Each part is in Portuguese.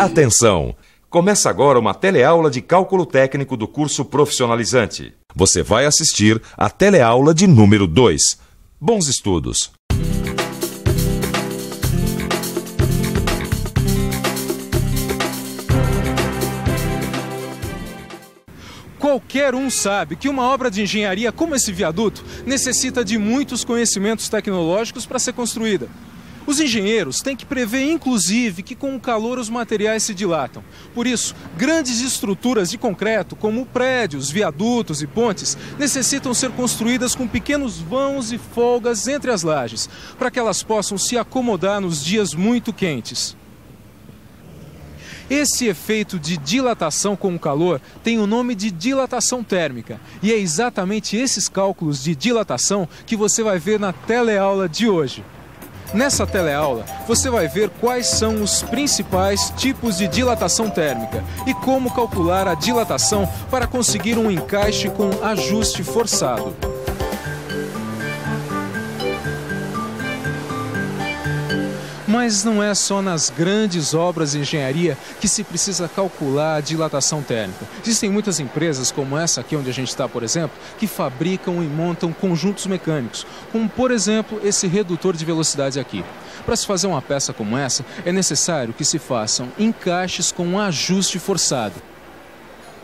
Atenção! Começa agora uma teleaula de cálculo técnico do curso profissionalizante. Você vai assistir a teleaula de número 2. Bons estudos! Qualquer um sabe que uma obra de engenharia como esse viaduto necessita de muitos conhecimentos tecnológicos para ser construída. Os engenheiros têm que prever, inclusive, que com o calor os materiais se dilatam. Por isso, grandes estruturas de concreto, como prédios, viadutos e pontes, necessitam ser construídas com pequenos vãos e folgas entre as lajes, para que elas possam se acomodar nos dias muito quentes. Esse efeito de dilatação com o calor tem o nome de dilatação térmica. E é exatamente esses cálculos de dilatação que você vai ver na teleaula de hoje. Nessa teleaula, você vai ver quais são os principais tipos de dilatação térmica e como calcular a dilatação para conseguir um encaixe com ajuste forçado. Mas não é só nas grandes obras de engenharia que se precisa calcular a dilatação térmica. Existem muitas empresas, como essa aqui onde a gente está, por exemplo, que fabricam e montam conjuntos mecânicos, como, por exemplo, esse redutor de velocidade aqui. Para se fazer uma peça como essa, é necessário que se façam encaixes com ajuste forçado.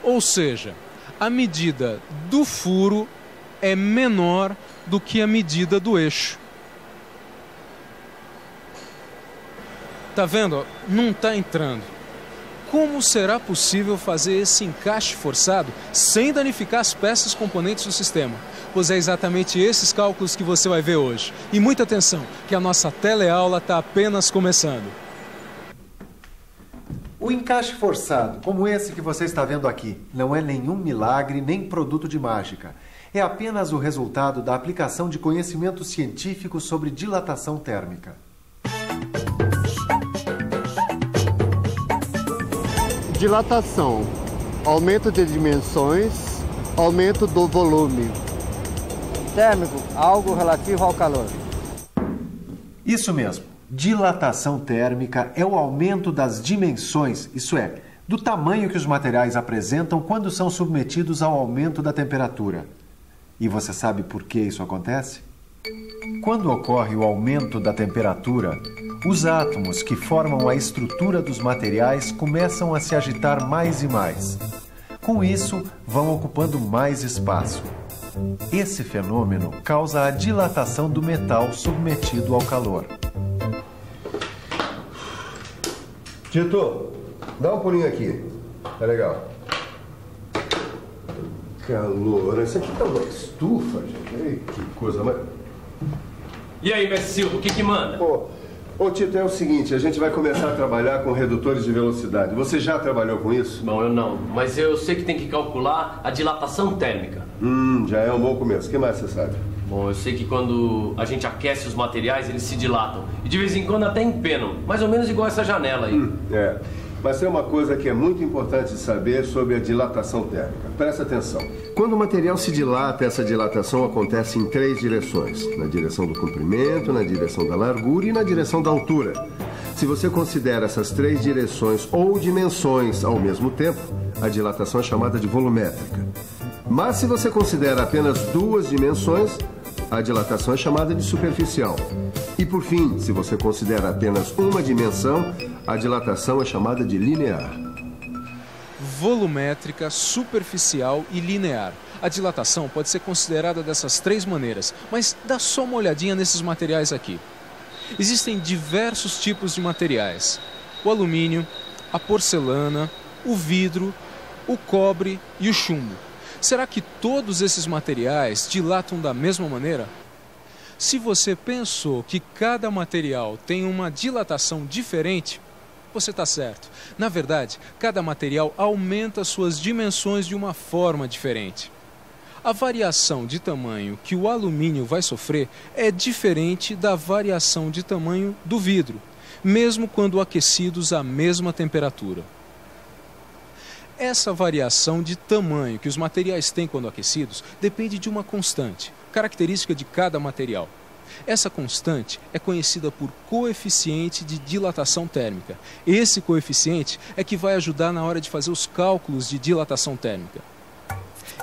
Ou seja, a medida do furo é menor do que a medida do eixo. Tá vendo? Não está entrando. Como será possível fazer esse encaixe forçado sem danificar as peças componentes do sistema? Pois é exatamente esses cálculos que você vai ver hoje. E muita atenção, que a nossa teleaula está apenas começando. O encaixe forçado, como esse que você está vendo aqui, não é nenhum milagre nem produto de mágica. É apenas o resultado da aplicação de conhecimento científico sobre dilatação térmica. Dilatação, aumento de dimensões, aumento do volume. Térmico, algo relativo ao calor. Isso mesmo. Dilatação térmica é o aumento das dimensões, isso é, do tamanho que os materiais apresentam quando são submetidos ao aumento da temperatura. E você sabe por que isso acontece? Quando ocorre o aumento da temperatura, os átomos que formam a estrutura dos materiais começam a se agitar mais e mais. Com isso, vão ocupando mais espaço. Esse fenômeno causa a dilatação do metal submetido ao calor. Tito, dá um pulinho aqui. Tá legal. Calor. Isso aqui tá uma estufa, gente. Ei, que coisa mais... E aí, mestre Silva, o que manda? Ô Tito, é o seguinte, a gente vai começar a trabalhar com redutores de velocidade. Você já trabalhou com isso? Bom, eu não, mas eu sei que tem que calcular a dilatação térmica. Já é um bom começo. O que mais você sabe? Bom, eu sei que quando a gente aquece os materiais, eles se dilatam. E de vez em quando até empenam, mais ou menos igual essa janela aí. Mas tem uma coisa que é muito importante saber sobre a dilatação térmica. Presta atenção. Quando o material se dilata, essa dilatação acontece em 3 direções. Na direção do comprimento, na direção da largura e na direção da altura. Se você considera essas 3 direções ou dimensões ao mesmo tempo, a dilatação é chamada de volumétrica. Mas se você considera apenas 2 dimensões, a dilatação é chamada de superficial. E por fim, se você considera apenas uma dimensão, a dilatação é chamada de linear. Volumétrica, superficial e linear. A dilatação pode ser considerada dessas 3 maneiras, mas dá só uma olhadinha nesses materiais aqui. Existem diversos tipos de materiais: o alumínio, a porcelana, o vidro, o cobre e o chumbo. Será que todos esses materiais dilatam da mesma maneira? Se você pensou que cada material tem uma dilatação diferente, você está certo. Na verdade, cada material aumenta suas dimensões de uma forma diferente. A variação de tamanho que o alumínio vai sofrer é diferente da variação de tamanho do vidro, mesmo quando aquecidos à mesma temperatura. Essa variação de tamanho que os materiais têm quando aquecidos depende de uma constante, característica de cada material. Essa constante é conhecida por coeficiente de dilatação térmica. Esse coeficiente é que vai ajudar na hora de fazer os cálculos de dilatação térmica.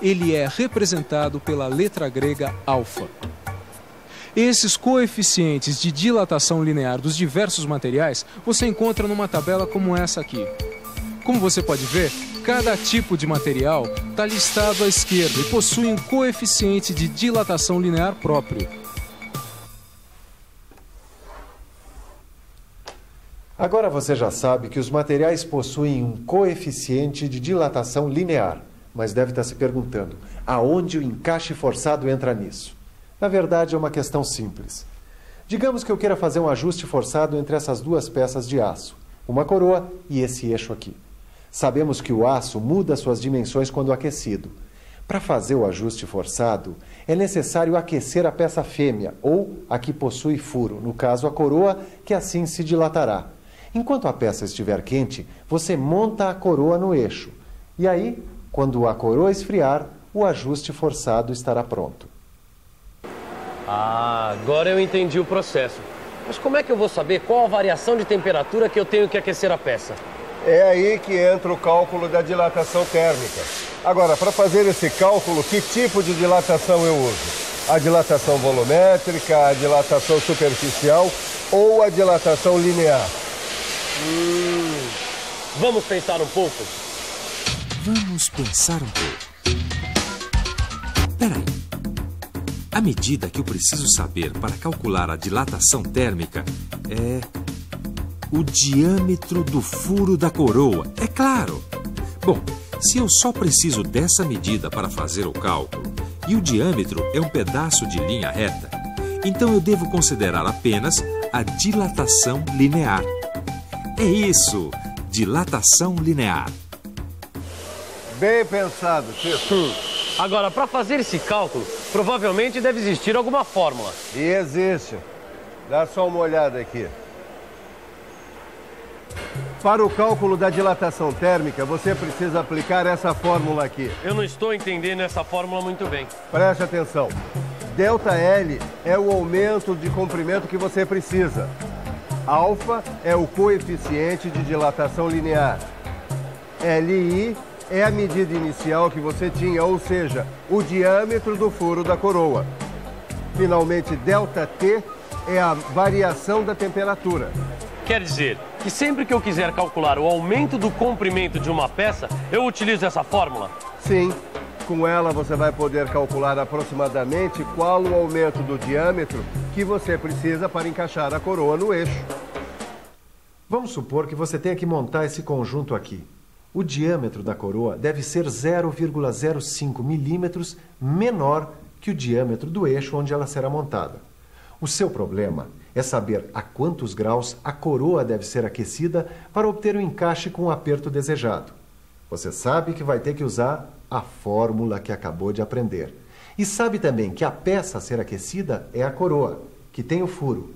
Ele é representado pela letra grega alfa. Esses coeficientes de dilatação linear dos diversos materiais você encontra numa tabela como essa aqui. Como você pode ver, cada tipo de material está listado à esquerda e possui um coeficiente de dilatação linear próprio. Agora você já sabe que os materiais possuem um coeficiente de dilatação linear, mas deve estar se perguntando, aonde o encaixe forçado entra nisso? Na verdade, é uma questão simples. Digamos que eu queira fazer um ajuste forçado entre essas duas peças de aço, uma coroa e esse eixo aqui. Sabemos que o aço muda suas dimensões quando aquecido. Para fazer o ajuste forçado, é necessário aquecer a peça fêmea, ou a que possui furo, no caso a coroa, que assim se dilatará. Enquanto a peça estiver quente, você monta a coroa no eixo. E aí, quando a coroa esfriar, o ajuste forçado estará pronto. Ah, agora eu entendi o processo. Mas como é que eu vou saber qual a variação de temperatura que eu tenho que aquecer a peça? É aí que entra o cálculo da dilatação térmica. Agora, para fazer esse cálculo, que tipo de dilatação eu uso? A dilatação volumétrica, a dilatação superficial ou a dilatação linear? Vamos pensar um pouco? Vamos pensar um pouco. Peraí. A medida que eu preciso saber para calcular a dilatação térmica é o diâmetro do furo da coroa, é claro. Bom, se eu só preciso dessa medida para fazer o cálculo, e o diâmetro é um pedaço de linha reta, então eu devo considerar apenas a dilatação linear. É isso, dilatação linear. Bem pensado, Tito. Agora, para fazer esse cálculo, provavelmente deve existir alguma fórmula. E existe. Dá só uma olhada aqui. Para o cálculo da dilatação térmica, você precisa aplicar essa fórmula aqui. Eu não estou entendendo essa fórmula muito bem. Preste atenção. ΔL é o aumento de comprimento que você precisa. Alfa é o coeficiente de dilatação linear. LI é a medida inicial que você tinha, ou seja, o diâmetro do furo da coroa. Finalmente, ΔT é a variação da temperatura. Quer dizer que sempre que eu quiser calcular o aumento do comprimento de uma peça, eu utilizo essa fórmula? Sim, com ela você vai poder calcular aproximadamente qual o aumento do diâmetro que você precisa para encaixar a coroa no eixo. Vamos supor que você tenha que montar esse conjunto aqui. O diâmetro da coroa deve ser 0,05 milímetros menor que o diâmetro do eixo onde ela será montada. O seu problema é saber a quantos graus a coroa deve ser aquecida para obter o encaixe com o aperto desejado. Você sabe que vai ter que usar a fórmula que acabou de aprender. E sabe também que a peça a ser aquecida é a coroa, que tem o furo.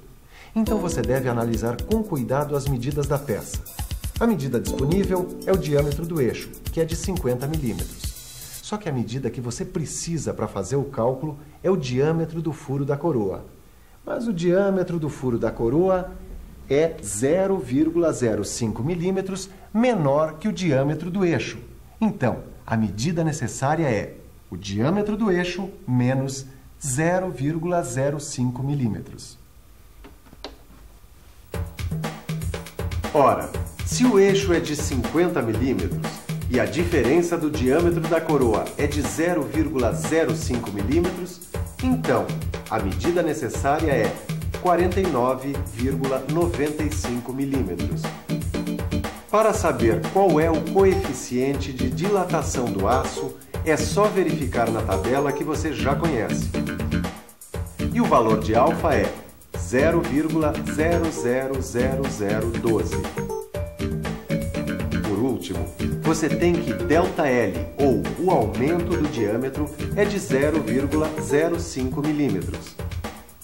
Então você deve analisar com cuidado as medidas da peça. A medida disponível é o diâmetro do eixo, que é de 50 milímetros. Só que a medida que você precisa para fazer o cálculo é o diâmetro do furo da coroa. Mas o diâmetro do furo da coroa é 0,05 milímetros menor que o diâmetro do eixo. Então, a medida necessária é o diâmetro do eixo menos 0,05 milímetros. Ora, se o eixo é de 50 milímetros e a diferença do diâmetro da coroa é de 0,05 milímetros, então a medida necessária é 49,95 milímetros. Para saber qual é o coeficiente de dilatação do aço, é só verificar na tabela que você já conhece. E o valor de alfa é 0,000012. Por último, você tem que ΔL, ou o aumento do diâmetro, é de 0,05 milímetros.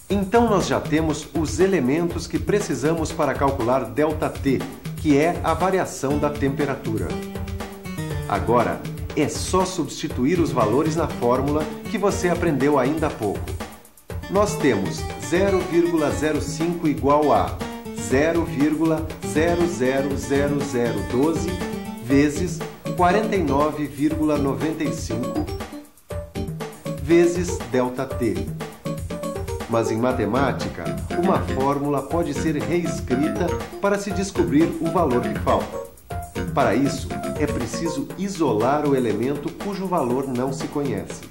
Então nós já temos os elementos que precisamos para calcular ΔT, que é a variação da temperatura. Agora, é só substituir os valores na fórmula que você aprendeu ainda há pouco. nós temos 0,05 igual a 0,000012 vezes 49,95 vezes ΔT. Mas em matemática, uma fórmula pode ser reescrita para se descobrir o valor que falta. Para isso, é preciso isolar o elemento cujo valor não se conhece.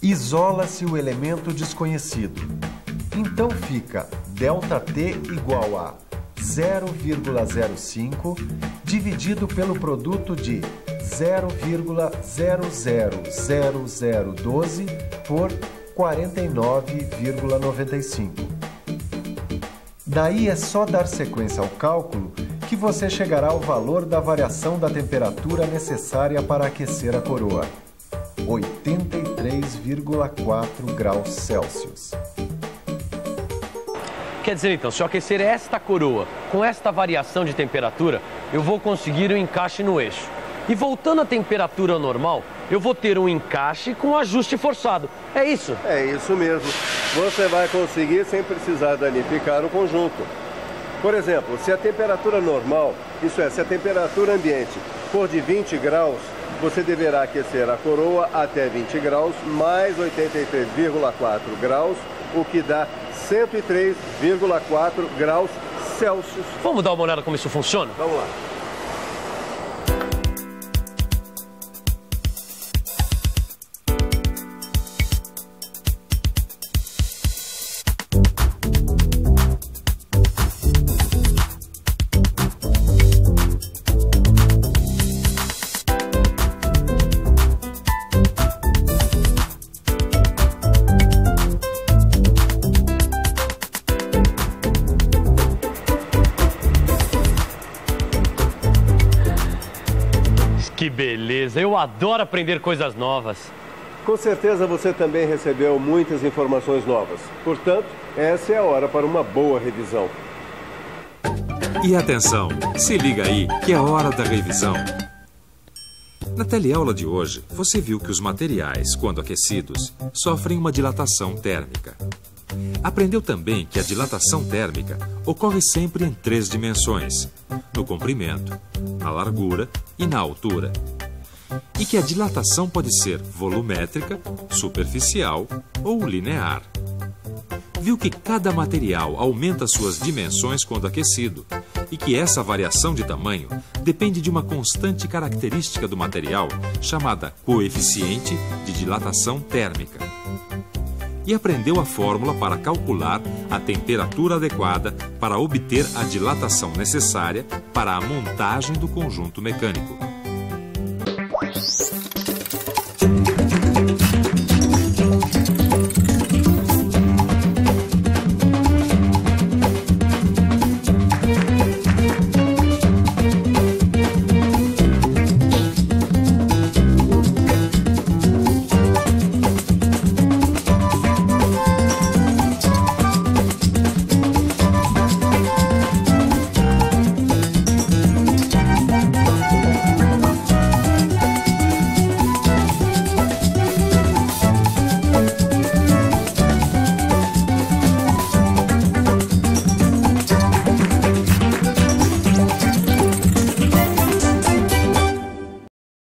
Isola-se o elemento desconhecido. Então fica ΔT igual a 0,05 dividido pelo produto de 0,000012 por 49,95. Daí é só dar sequência ao cálculo que você chegará ao valor da variação da temperatura necessária para aquecer a coroa, 83,4 graus Celsius. Quer dizer, então, se eu aquecer esta coroa com esta variação de temperatura, eu vou conseguir um encaixe no eixo. E voltando à temperatura normal, eu vou ter um encaixe com ajuste forçado. É isso? É isso mesmo. Você vai conseguir sem precisar danificar o conjunto. Por exemplo, se a temperatura normal, isso é, se a temperatura ambiente for de 20 graus, você deverá aquecer a coroa até 20 graus mais 83,4 graus, o que dá 103,4 graus Celsius. Vamos dar uma olhada como isso funciona? Vamos lá. Que beleza! Eu adoro aprender coisas novas. Com certeza você também recebeu muitas informações novas. Portanto, essa é a hora para uma boa revisão. E atenção, se liga aí que é hora da revisão. Na teleaula de hoje, você viu que os materiais, quando aquecidos, sofrem uma dilatação térmica. Aprendeu também que a dilatação térmica ocorre sempre em 3 dimensões: no comprimento, na largura e na altura. E que a dilatação pode ser volumétrica, superficial ou linear. Viu que cada material aumenta suas dimensões quando aquecido e que essa variação de tamanho depende de uma constante característica do material chamada coeficiente de dilatação térmica. E aprendeu a fórmula para calcular a temperatura adequada para obter a dilatação necessária para a montagem do conjunto mecânico.